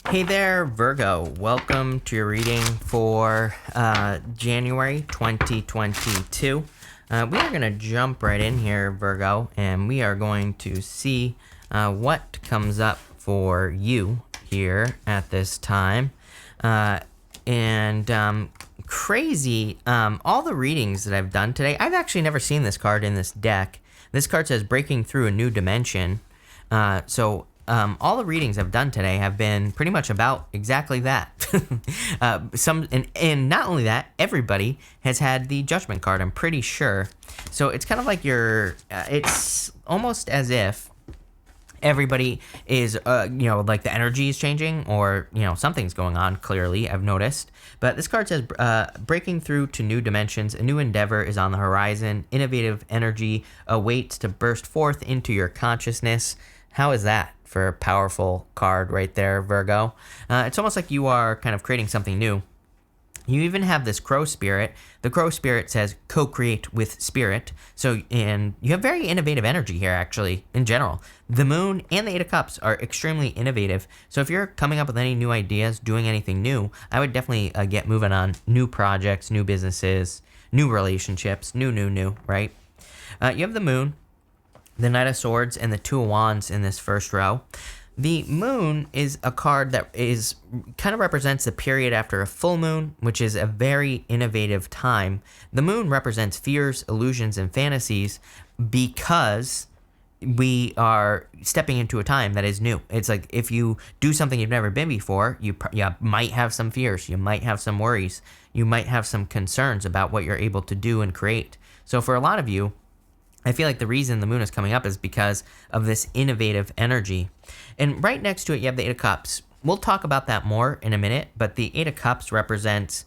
Hey there, Virgo. Welcome to your reading for January 2022. We are going to jump right in here, Virgo, and we are going to see what comes up for you here at this time. Crazy, all the readings that I've done today, I've actually never seen this card in this deck. This card says breaking through a new dimension. All the readings I've done today have been pretty much about exactly that. And not only that, everybody has had the Judgment card, I'm pretty sure. So it's kind of like it's almost as if everybody is, like the energy is changing or, something's going on, clearly, I've noticed. But this card says, breaking through to new dimensions, a new endeavor is on the horizon, innovative energy awaits to burst forth into your consciousness. How is that for a powerful card right there, Virgo? It's almost like you are kind of creating something new. You even have this crow spirit. The crow spirit says co-create with spirit. And you have very innovative energy here, actually, in general. The moon and the Eight of Cups are extremely innovative. So if you're coming up with any new ideas, doing anything new, I would definitely get moving on new projects, new businesses, new relationships, new, right? You have the moon, the Knight of Swords, and the Two of Wands in this first row. The moon is a card that kind of represents the period after a full moon, which is a very innovative time. The moon represents fears, illusions, and fantasies because we are stepping into a time that is new. It's like if you do something you've never been before, you might have some fears, you might have some worries, you might have some concerns about what you're able to do and create. So for a lot of you, I feel like the reason the moon is coming up is because of this innovative energy. And right next to it, you have the Eight of Cups. We'll talk about that more in a minute, but the Eight of Cups represents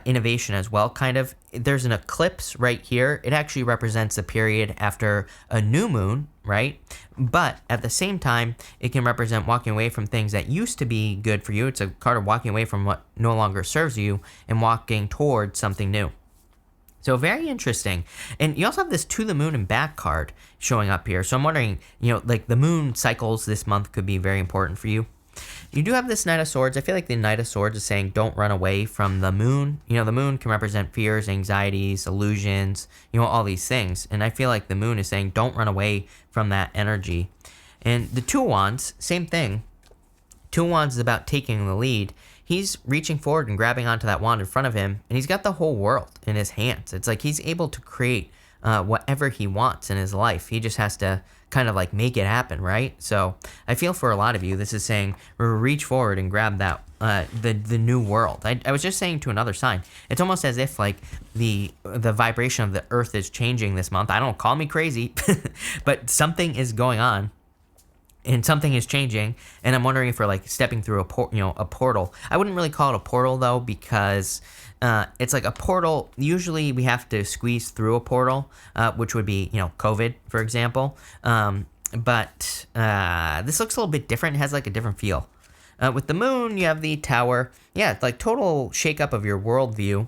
innovation as well, kind of. There's an eclipse right here. It actually represents the period after a new moon, right? But at the same time, it can represent walking away from things that used to be good for you. It's a card of walking away from what no longer serves you and walking towards something new. So very interesting. And you also have this To the Moon and Back card showing up here. So I'm wondering, like the moon cycles this month could be very important for you. You do have this Knight of Swords. I feel like the Knight of Swords is saying don't run away from the moon. The moon can represent fears, anxieties, illusions, all these things. And I feel like the moon is saying don't run away from that energy. And the Two of Wands, same thing. Two of Wands is about taking the lead. He's reaching forward and grabbing onto that wand in front of him, and he's got the whole world in his hands. It's like he's able to create whatever he wants in his life. He just has to kind of like make it happen, right? So I feel for a lot of you, this is saying reach forward and grab that the new world. I was just saying to another sign, it's almost as if like the vibration of the earth is changing this month. I don't call me crazy, but something is going on. And something is changing, and I'm wondering if we're like stepping through a portal. I wouldn't really call it a portal though, because it's like a portal. Usually we have to squeeze through a portal, which would be COVID, for example. But this looks a little bit different. It has like a different feel. With the moon, you have the tower. Yeah, it's like total shakeup of your worldview.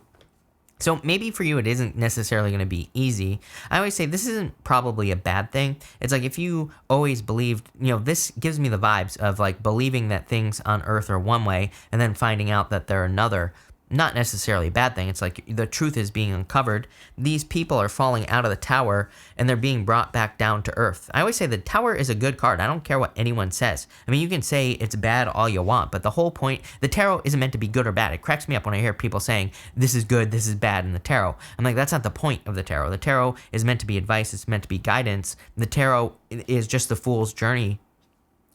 So maybe for you, it isn't necessarily going to be easy. I always say this isn't probably a bad thing. It's like if you always believed, this gives me the vibes of like believing that things on earth are one way and then finding out that they're another. Not necessarily a bad thing. It's like the truth is being uncovered. These people are falling out of the tower and they're being brought back down to earth. I always say the tower is a good card. I don't care what anyone says. I mean, you can say it's bad all you want, but the whole point, the tarot isn't meant to be good or bad. It cracks me up when I hear people saying this is good, this is bad in the tarot. I'm like, that's not the point of the tarot. The tarot is meant to be advice. It's meant to be guidance. The tarot is just the fool's journey.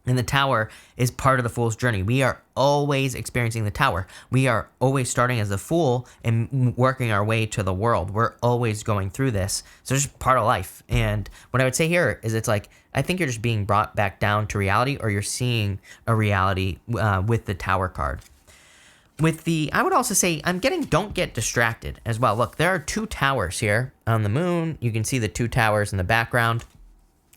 And the tower is part of the fool's journey. We are always experiencing the tower. We are always starting as a fool and working our way to the world. We're always going through this. So it's just part of life. And what I would say here is it's like, I think you're just being brought back down to reality, or you're seeing a reality with the tower card. I would also say, don't get distracted as well. Look, there are two towers here on the moon. You can see the two towers in the background.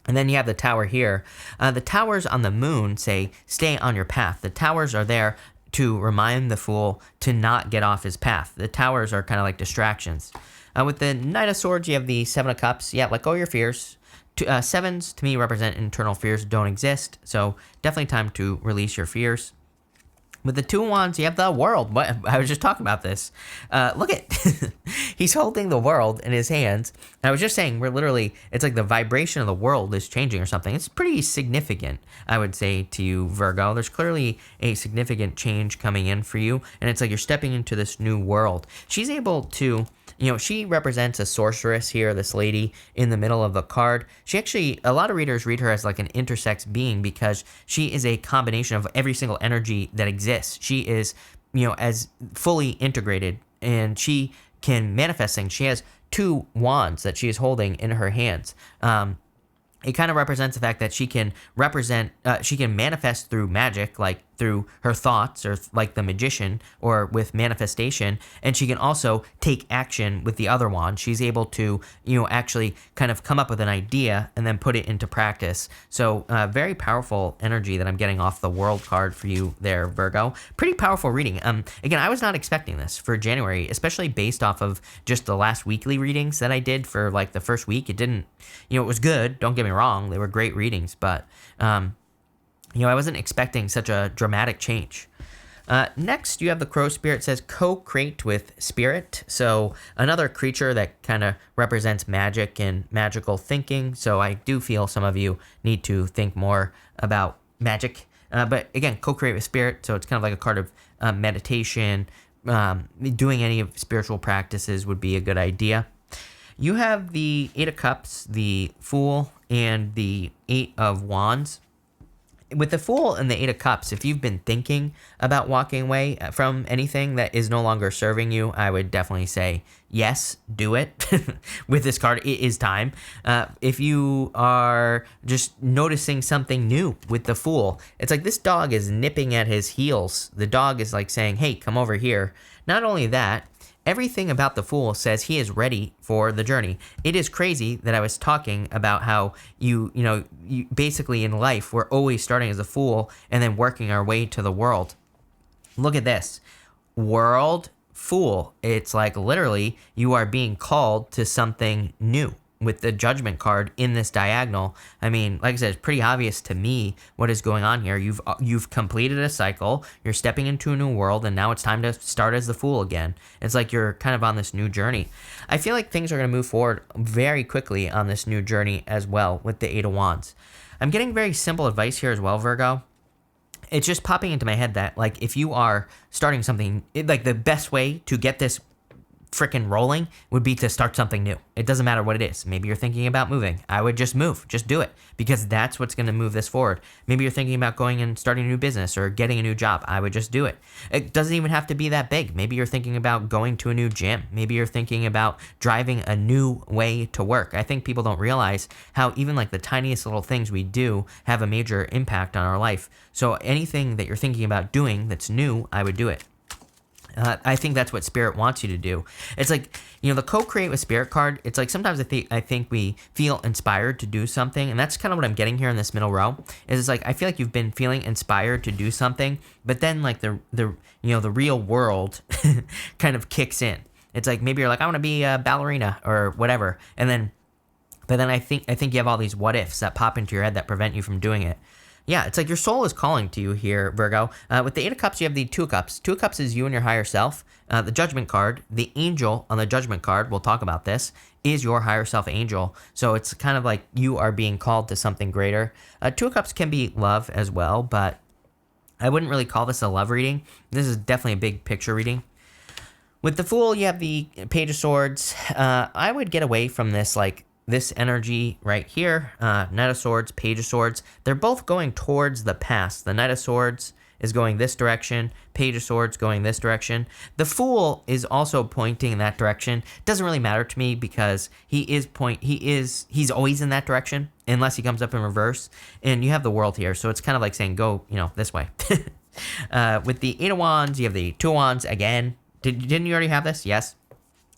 And then you have the tower here. The towers on the moon say, stay on your path. The towers are there to remind the fool to not get off his path. The towers are kind of like distractions. With the Knight of Swords, you have the Seven of Cups. Yeah, let go of your fears. Sevens, to me, represent internal fears don't exist. So definitely time to release your fears. With the Two of Wands, you have the world. What? I was just talking about this. Look at, he's holding the world in his hands. And I was just saying, it's like the vibration of the world is changing or something. It's pretty significant, I would say to you, Virgo. There's clearly a significant change coming in for you. And it's like you're stepping into this new world. She's able to, she represents a sorceress here, this lady in the middle of the card. She actually, a lot of readers read her as like an intersex being because she is a combination of every single energy that exists. She is, as fully integrated, and she can manifest things. She has two wands that she is holding in her hands. It kind of represents the fact that she can manifest through magic, like through her thoughts, or like the magician, or with manifestation. And she can also take action with the other wand. She's able to, actually kind of come up with an idea and then put it into practice. So very powerful energy that I'm getting off the world card for you there, Virgo. Pretty powerful reading. Again, I was not expecting this for January, especially based off of just the last weekly readings that I did for like the first week. It didn't, it was good. Don't get me wrong. They were great readings, but I wasn't expecting such a dramatic change. Next, you have the Crow Spirit. It says co-create with spirit. So another creature that kind of represents magic and magical thinking. So I do feel some of you need to think more about magic. But again, co-create with spirit. So it's kind of like a card of meditation. Doing any of spiritual practices would be a good idea. You have the Eight of Cups, the Fool, and the Eight of Wands. With the Fool and the Eight of Cups, if you've been thinking about walking away from anything that is no longer serving you, I would definitely say, yes, do it. With this card, it is time. If you are just noticing something new with the Fool, it's like this dog is nipping at his heels. The dog is like saying, hey, come over here. Not only that, everything about the Fool says he is ready for the journey. It is crazy that I was talking about how you basically in life, we're always starting as a Fool and then working our way to the world. Look at this. World, Fool. It's like literally you are being called to something new. With the Judgment card in this diagonal, I mean, like I said, it's pretty obvious to me what is going on here. You've completed a cycle, you're stepping into a new world, and now it's time to start as the Fool again. It's like you're kind of on this new journey. I feel like things are going to move forward very quickly on this new journey as well with the Eight of Wands. I'm getting very simple advice here as well, Virgo. It's just popping into my head that, like, if you are starting something, like the best way to get this freaking rolling would be to start something new. It doesn't matter what it is. Maybe you're thinking about moving. I would just move. Just do it, because that's what's going to move this forward. Maybe you're thinking about going and starting a new business or getting a new job. I would just do it. It doesn't even have to be that big. Maybe you're thinking about going to a new gym. Maybe you're thinking about driving a new way to work. I think people don't realize how even like the tiniest little things we do have a major impact on our life. So anything that you're thinking about doing that's new, I would do it. I think that's what Spirit wants you to do. It's like, the co-create with Spirit card, it's like sometimes I think we feel inspired to do something, and that's kind of what I'm getting here in this middle row. Is it's like I feel like you've been feeling inspired to do something, but then like the real world kind of kicks in. It's like maybe you're like, I want to be a ballerina or whatever, but then I think you have all these what ifs that pop into your head that prevent you from doing it. Yeah, it's like your soul is calling to you here, Virgo. With the Eight of Cups, you have the Two of Cups. Two of Cups is you and your higher self. The Judgment card, the angel on the Judgment card, we'll talk about this, is your higher self angel. So it's kind of like you are being called to something greater. Two of Cups can be love as well, but I wouldn't really call this a love reading. This is definitely a big picture reading. With the Fool, you have the Page of Swords. I would get away from this, like, this energy right here, Knight of Swords, Page of Swords, they're both going towards the past. The Knight of Swords is going this direction, Page of Swords going this direction. The Fool is also pointing in that direction. Doesn't really matter to me because he's always in that direction unless he comes up in reverse. And you have the World here, so it's kind of like saying go, this way. With the Eight of Wands, you have the Two of Wands again. Didn't you already have this? Yes.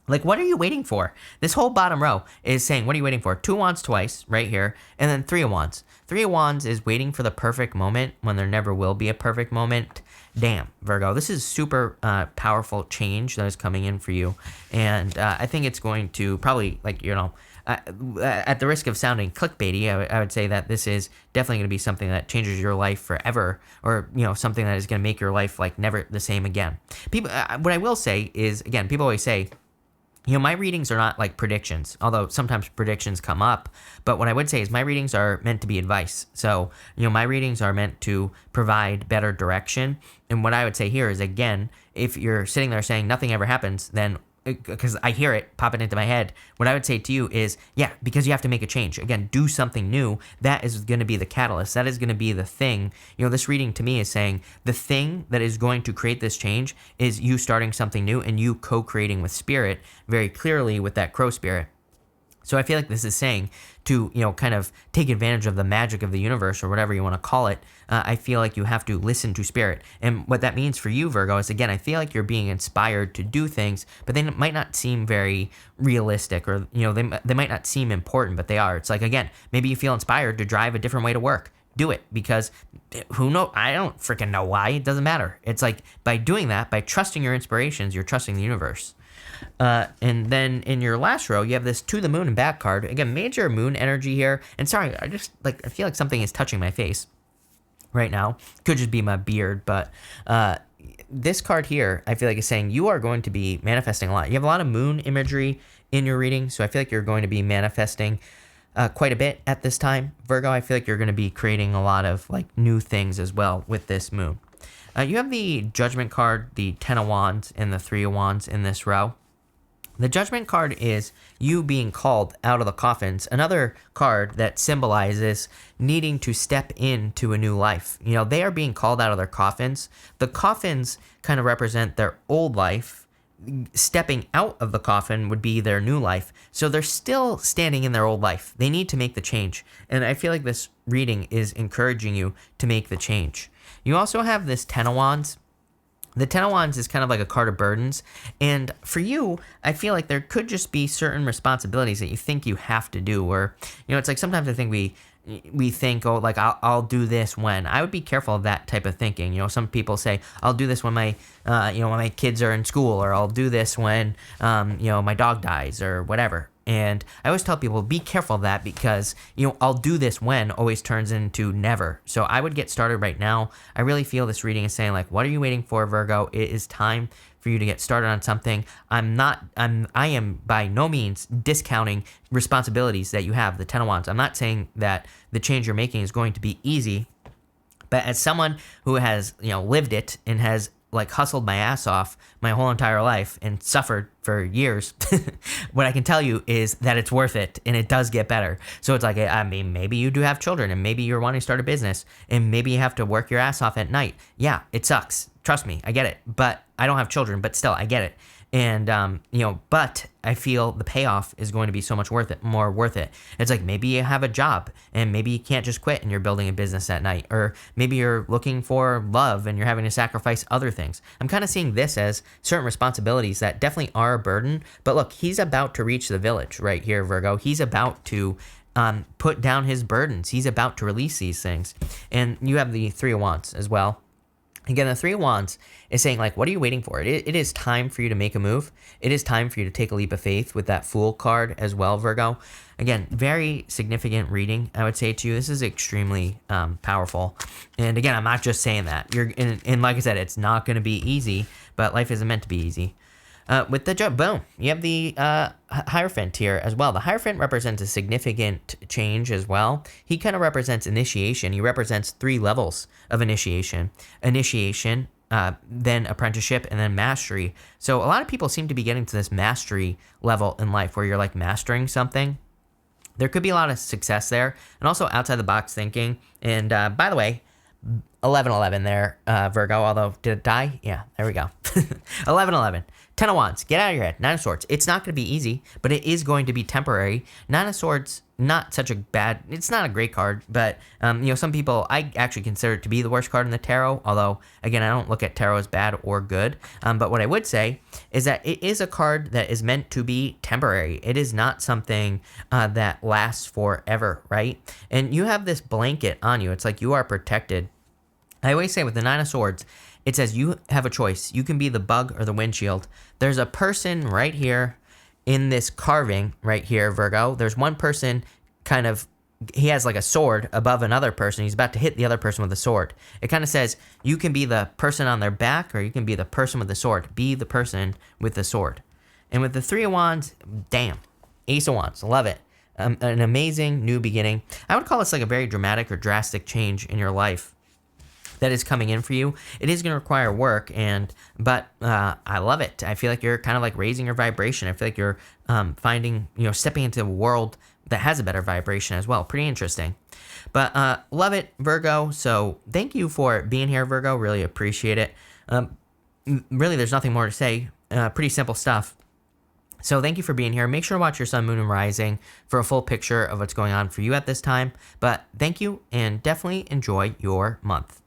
Like, what are you waiting for? This whole bottom row is saying, what are you waiting for? Two of Wands twice, right here, and then Three of Wands. Three of Wands is waiting for the perfect moment when there never will be a perfect moment. Damn, Virgo, this is super powerful change that is coming in for you. And I think it's going to probably, at the risk of sounding clickbaity, I would say that this is definitely going to be something that changes your life forever, or something that is going to make your life like never the same again. People, what I will say is, again, people always say, my readings are not like predictions, although sometimes predictions come up. But what I would say is my readings are meant to be advice. So, my readings are meant to provide better direction. And what I would say here is, again, if you're sitting there saying nothing ever happens, then because I hear it popping into my head, what I would say to you is, yeah, because you have to make a change. Again, do something new. That is going to be the catalyst. That is going to be the thing. This reading to me is saying the thing that is going to create this change is you starting something new and you co-creating with spirit very clearly with that crow spirit. So I feel like this is saying to, kind of take advantage of the magic of the universe or whatever you want to call it. I feel like you have to listen to spirit. And what that means for you, Virgo, is, again, I feel like you're being inspired to do things, but they might not seem very realistic, or, they might not seem important, but they are. It's like, again, maybe you feel inspired to drive a different way to work. Do it, because who knows? I don't freaking know why. It doesn't matter. It's like by doing that, by trusting your inspirations, you're trusting the universe. And then in your last row, you have this To the Moon and Back card. Again, major moon energy here. And sorry, I feel like something is touching my face right now. Could just be my beard, but this card here, I feel like is saying you are going to be manifesting a lot. You have a lot of moon imagery in your reading, so I feel like you're going to be manifesting quite a bit at this time, Virgo. I feel like you're going to be creating a lot of like new things as well with this moon. You have the Judgment card, the Ten of Wands, and the Three of Wands in this row. The Judgment card is you being called out of the coffins, another card that symbolizes needing to step into a new life. They are being called out of their coffins. The coffins kind of represent their old life. Stepping out of the coffin would be their new life. So they're still standing in their old life. They need to make the change. And I feel like this reading is encouraging you to make the change. You also have this Ten of Wands. The Ten of Wands is kind of like a card of burdens. And for you, I feel like there could just be certain responsibilities that you think you have to do. Or, it's like sometimes I think we think, oh, like I'll do this when. I would be careful of that type of thinking. Some people say, I'll do this when my, when my kids are in school, or I'll do this when, my dog dies or whatever. And I always tell people, be careful of that, because, I'll do this when always turns into never. So I would get started right now. I really feel this reading is saying, like, what are you waiting for, Virgo? It is time for you to get started on something. I am by no means discounting responsibilities that you have, the Ten of Wands. I'm not saying that the change you're making is going to be easy, but as someone who has, lived it and has like hustled my ass off my whole entire life and suffered for years, what I can tell you is that it's worth it, and it does get better. So it's like, I mean, maybe you do have children, and maybe you're wanting to start a business, and maybe you have to work your ass off at night. Yeah, it sucks. Trust me, I get it. But I don't have children, but still, I get it. And, but I feel the payoff is going to be so much more worth it. It's like, maybe you have a job and maybe you can't just quit and you're building a business at night, or maybe you're looking for love and you're having to sacrifice other things. I'm kind of seeing this as certain responsibilities that definitely are a burden, but look, he's about to reach the village right here, Virgo. He's about to put down his burdens. He's about to release these things. And you have the Three of Wands as well. Again, the Three of Wands is saying, like, what are you waiting for? It is time for you to make a move. It is time for you to take a leap of faith with that Fool card as well, Virgo. Again, very significant reading, I would say to you. This is extremely powerful. And again, I'm not just saying that. And like I said, it's not going to be easy, but life isn't meant to be easy. With the boom, you have the Hierophant here as well. The Hierophant represents a significant change as well. He kind of represents initiation. He represents 3 levels of initiation. Initiation, then apprenticeship, and then mastery. So a lot of people seem to be getting to this mastery level in life where you're like mastering something. There could be a lot of success there, and also outside the box thinking. And by the way, 1111 there, Virgo, although did it die? Yeah, there we go. 1111. 10 of Wands, get out of your head. 9 of Swords, it's not going to be easy, but it is going to be temporary. 9 of Swords, not such a bad, it's not a great card, but, some people, I actually consider it to be the worst card in the tarot, although, again, I don't look at tarot as bad or good, but what I would say is that it is a card that is meant to be temporary. It is not something that lasts forever, right? And you have this blanket on you. It's like you are protected. I always say with the 9 of Swords, it says you have a choice. You can be the bug or the windshield. There's a person right here in this carving right here, Virgo, there's one person kind of, he has like a sword above another person. He's about to hit the other person with a sword. It kind of says you can be the person on their back or you can be the person with the sword. Be the person with the sword. And with the Three of Wands, damn, Ace of Wands, love it. An amazing new beginning. I would call this like a very dramatic or drastic change in your life that is coming in for you. It is going to require work, but I love it. I feel like you're kind of like raising your vibration. I feel like you're finding, stepping into a world that has a better vibration as well. Pretty interesting. But love it, Virgo. So thank you for being here, Virgo. Really appreciate it. Really, there's nothing more to say. Pretty simple stuff. So thank you for being here. Make sure to watch your sun, moon, and rising for a full picture of what's going on for you at this time. But thank you, and definitely enjoy your month.